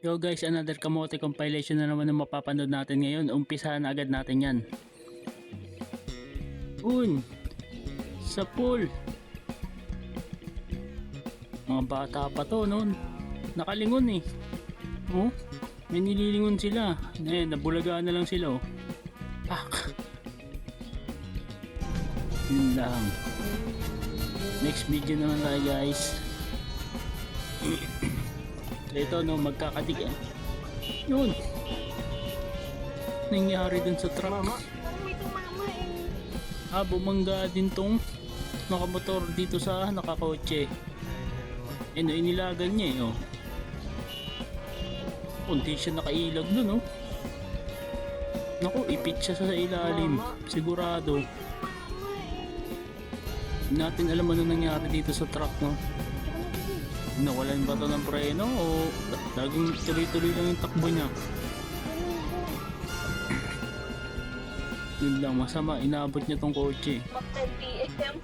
Yo guys, another kamote compilation na naman ang mapapanood natin ngayon. Umpisahan na agad natin yan. Sa pool. Mga bata pa to noon. Nakalingon eh. Oh, may nililingon sila. Nabulagaan na lang sila oh. Pak. Yun lang. Next video naman tayo guys. Ito no, magkakatig eh. Yun. Nangyari dun sa truck. Mama eh. Bumangga din tong nakamotor dito sa nakakotse. Inilagan niya eh oh. Kunti siya nakailag dun oh. Naku, ipit siya sa ilalim. Sigurado. Hindi natin alam ano nangyari dito sa truck no. Nawalan ba ito ng preno o laging tuloy-tuloy lang yung takbo niya? Yun lang, masama, inaabot niya tong kotse. Mag 10 p.m.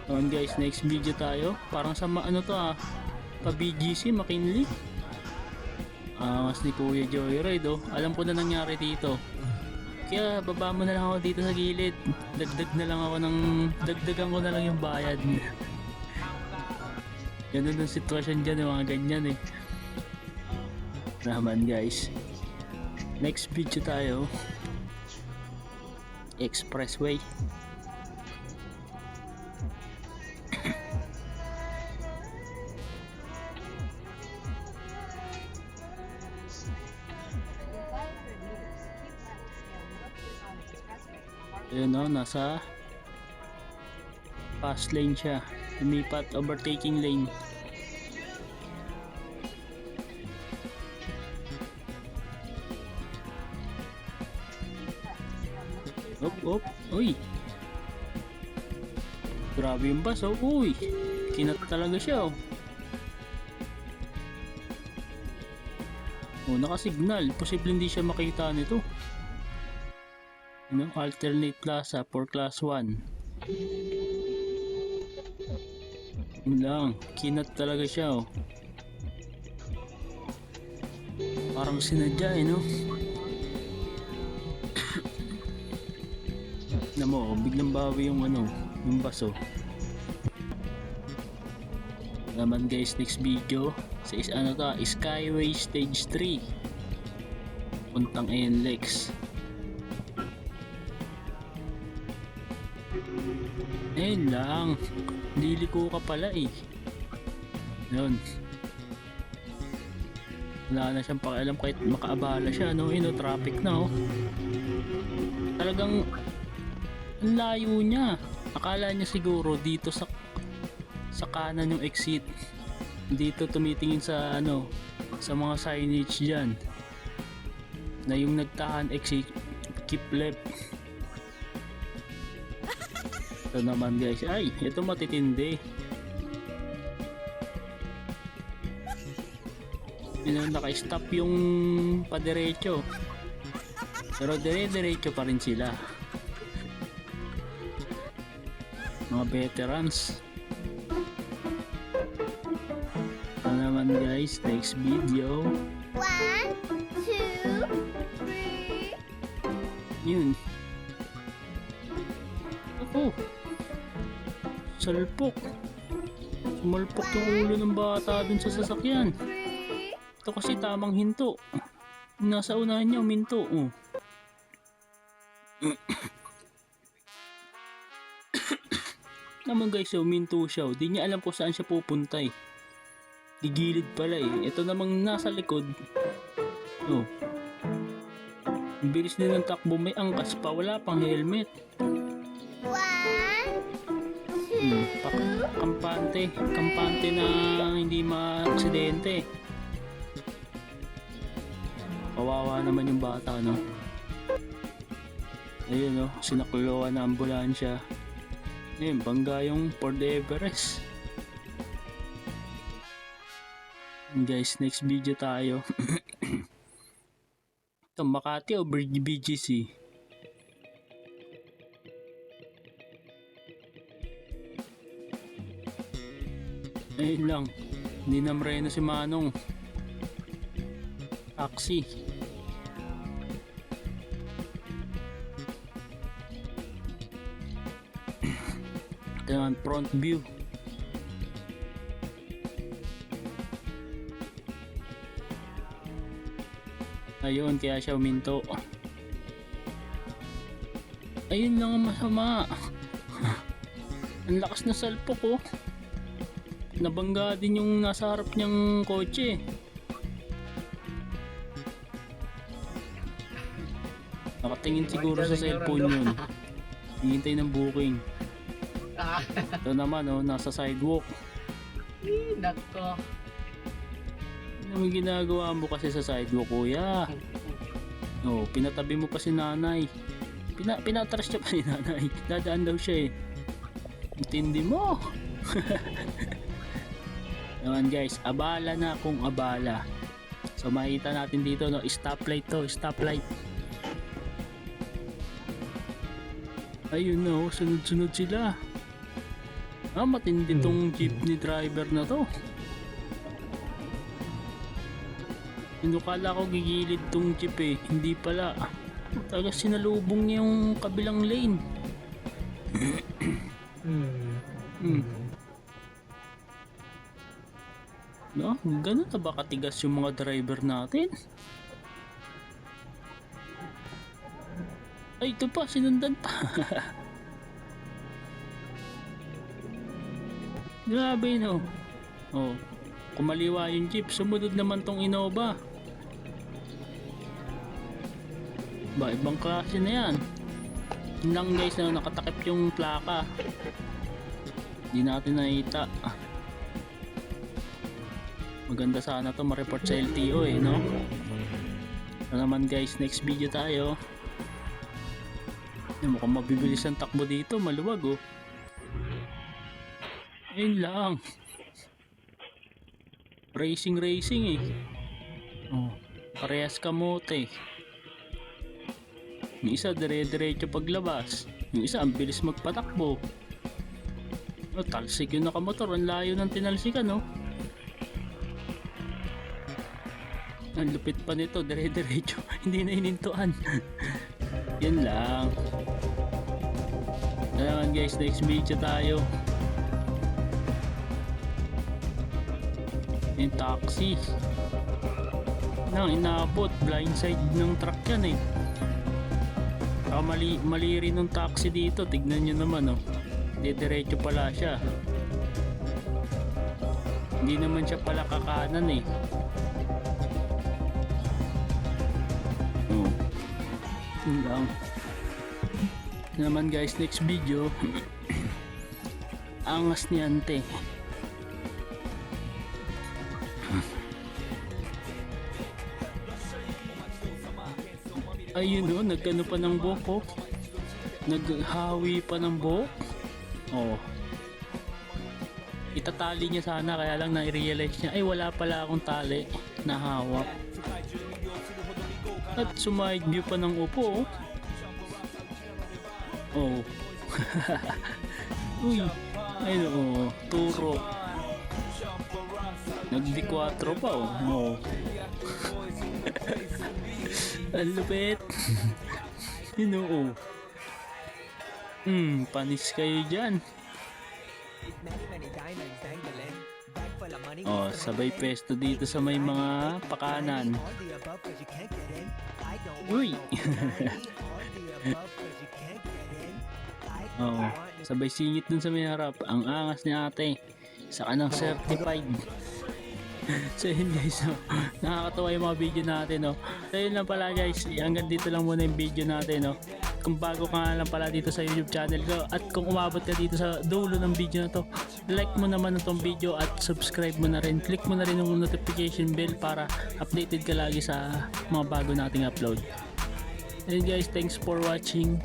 Ayan guys, next video tayo. Parang sama ano to pa BGC, McKinley. Mas ni Kuya Joyride oh. Alam ko na nangyari dito. Kaya baba mo na lang ako dito sa gilid. Dagdagan ko na lang yung bayad. Ganun ang sitwasyon dyan, yung mga ganyan eh. Naman guys. Next video tayo. Expressway. Ayun o, nasa fast lane siya. Lumipat, overtaking lane. Op. Uy. Grabe yung bus oh. Uy. Kinat talaga siya oh. Oh, nakasignal. Posible hindi siya makita nito. Alternate plaza for class 1. Yun lang. Kinat talaga siya oh. Parang sinadya eh no. Namo, biglang bawi yung yung baso. Naman guys, next video sa Skyway Stage 3 puntang NLEX. Ayun lang, liliko ka pala eh. Yun, wala na siyang pakialam kahit makaabala siya no. Traffic na oh. Talagang ang layo niya. Akala niya siguro dito sa kanan yung exit. Dito tumitingin sa sa mga signage diyan. Na yung nagtahan exit, keep left. Ito naman guys. Ay, ito matitindi. Naka-stop yung padiretso. Pero dire-diretso pa rin sila. Mga veterans. Ito naman guys, next video. 1, 2, 3. Yun. Ako. Salpok. Sumalpok yung ulo ng bata dun sa sasakyan. Ito kasi tamang hinto. Nasa unahan niya uminto. Oh. Naman guys, uminto siya. Di niya alam kung saan siya pupunta eh. Gigilid pala eh. Ito namang nasa likod. Oh. Ang bilis din ng takbo. May angkas pa. Wala pang helmet. 1, 2. Kampante na hindi ma-aksidente. Kawawa naman yung bata no. Ayun no, sinakuluan na ambulansya. Ayun, bangga yung Ford Everest. Guys, next video tayo. Ito, Makati o BGC? Ayun lang, hindi na mreno si Manong. Taxi. Ito naman, front view. Ayun, kaya siya uminto. Ayun lang ang masama. Ang lakas na salpok oh. Nabangga din yung nasa harap niyang kotse. Nakatingin siguro sa cellphone yun. Hihintay ng booking. Ito naman oh, nasa sidewalk. Nako. Ano yung ginagawa mo kasi sa sidewalk, kuya? Oh, pinatabi mo pa si nanay. Pinatras niya pa si nanay. Dadaan daw siya eh. Intindi mo. Naman guys, abala na kung abala. So makita natin dito no, stoplight to, stoplight. Ayun no, sunod-sunod sila. Matindi tong jeepney driver na to. Inukala ko gigilid tong jeep eh, hindi pala. Talaga sinalubong niya yung kabilang lane. No, ganun na ba katigas yung mga driver natin? Ay, ito pa, sinundan pa. Grabe no. Oh, kumaliwa yung jeep, sumunod naman tong Innova. Ba, ibang klase na yan. Yun lang guys na nakatakip yung plaka. Hindi natin nakita. Maganda sana to ma-report sa LTO eh, no? Ano naman guys, next video tayo. Mukhang mabibilis ang takbo dito, maluwag oh. Ayun lang. Racing eh. Oh, parehas kamote. Yung isa dire-diretso paglabas. Yung isa ang bilis magpatakbo. Oh, talsik yung nakamotor, ang layo ng tinalsikan no. Ang lupit pa nito, dire-diretso. Hindi na hinintuan. Yan lang. Ayan guys, next video tayo. Yung taxi. Nang inabot, blind side ng truck yan eh. Mali rin ng taxi dito, tignan nyo naman oh. Diretso pala siya. Hindi naman siya pala kakanan eh. Oh. Yun lang. Naman guys, next video. Angas ni ante. Ayun o, nagkano pa ng buhok oh. Naghawi pa ng buhok. Oh. Itatali niya sana, kaya lang na-realize niya ay wala pala akong tali na hawak. At sumide view pa ng upo oh. Oh. Uy. Ayun oh, turo. Nagdi-4 pa oh. Oh. Ang lupit. Yun oh. Panis kayo dyan. Oh, sabay pesto dito sa may mga pakanan. Uy. Oh, sabay singit dun sa may harap. Ang angas ni ate. Saka ng certified. So yun guys, no? Nakakatawa yung mga video natin no? So yun lang pala guys, hanggang dito lang muna yung video natin no? Kung bago ka nga lang pala dito sa YouTube channel ko, at kung umabot ka dito sa dulo ng video na to, like mo naman itong video at subscribe mo na rin, click mo na rin yung notification bell para updated ka lagi sa mga bago nating upload. And guys, thanks for watching.